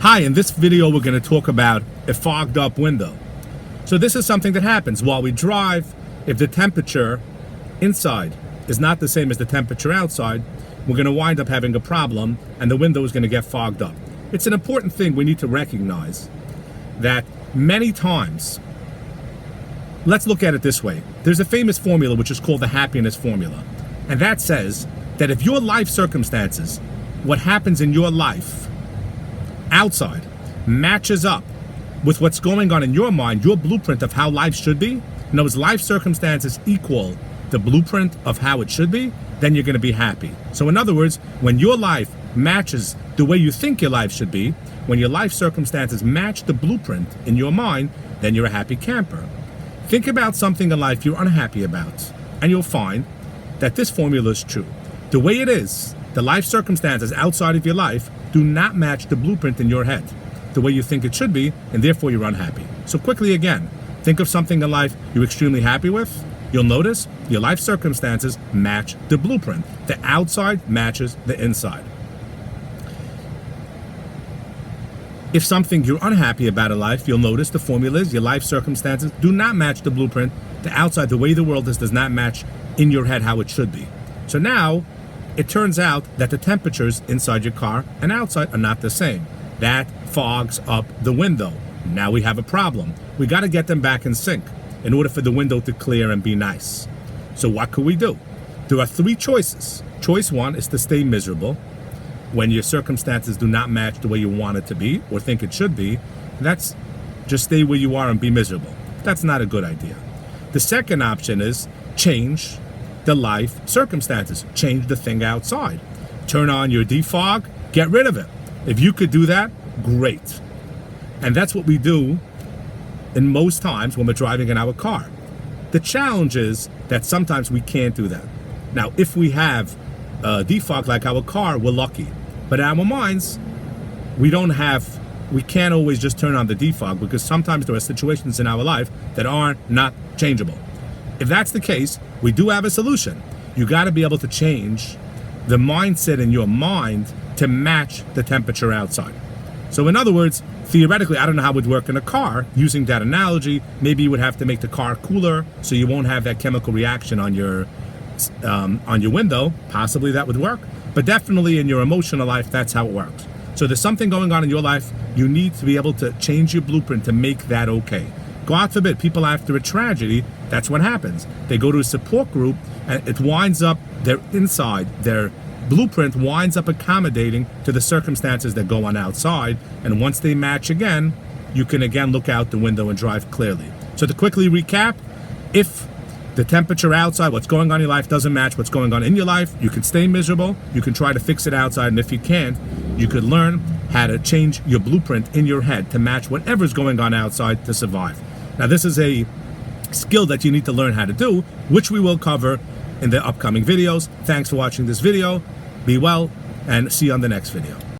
Hi, in this video we're going to talk about a fogged up window. So this is something that happens while we drive. If the temperature inside is not the same as the temperature outside, we're going to wind up having a problem and the window is going to get fogged up. It's an important thing we need to recognize that many times. Let's look at it this way. There's a famous formula which is called the happiness formula. And that says that if your life circumstances, what happens in your life outside, matches up with what's going on in your mind, your blueprint of how life should be, in those life circumstances equal the blueprint of how it should be, then you're going to be happy. So in other words, when your life matches the way you think your life should be, when your life circumstances match the blueprint in your mind, then you're a happy camper. Think about something in life you're unhappy about, and you'll find that this formula is true. The way it is, the life circumstances outside of your life do not match the blueprint in your head, the way you think it should be, and therefore you're unhappy. So quickly again, think of something in life you're extremely happy with. You'll notice your life circumstances match the blueprint. The outside matches the inside. If something you're unhappy about in life, you'll notice the formula is your life circumstances do not match the blueprint. The outside, the way the world is, does not match in your head how it should be. So now, it turns out that the temperatures inside your car and outside are not the same. That fogs up the window. Now we have a problem. We got to get them back in sync in order for the window to clear and be nice. So what could we do? There are three choices. Choice one is to stay miserable when your circumstances do not match the way you want it to be or think it should be. That's just stay where you are and be miserable. That's not a good idea. The second option is change the life circumstances. Change the thing outside. Turn on your defog, get rid of it. If you could do that, great. And that's what we do in most times when we're driving in our car. The challenge is that sometimes we can't do that. Now, if we have a defog like our car, we're lucky. But in our minds, we can't always just turn on the defog because sometimes there are situations in our life that are not changeable. If that's the case, we do have a solution. You got to be able to change the mindset in your mind to match the temperature outside. So in other words, theoretically, I don't know how it would work in a car. Using that analogy, maybe you would have to make the car cooler so you won't have that chemical reaction on your window. Possibly that would work. But definitely in your emotional life, that's how it works. So there's something going on in your life. You need to be able to change your blueprint to make that okay. God forbid, people after a tragedy, that's what happens. They go to a support group and it winds up their inside, their blueprint winds up accommodating to the circumstances that go on outside. And once they match again, you can again look out the window and drive clearly. So to quickly recap, if the temperature outside, what's going on in your life doesn't match what's going on in your life, you can stay miserable, you can try to fix it outside, and if you can't, you could learn how to change your blueprint in your head to match whatever's going on outside to survive. Now this is a skill that you need to learn how to do, which we will cover in the upcoming videos. Thanks for watching this video. Be well, and see you on the next video.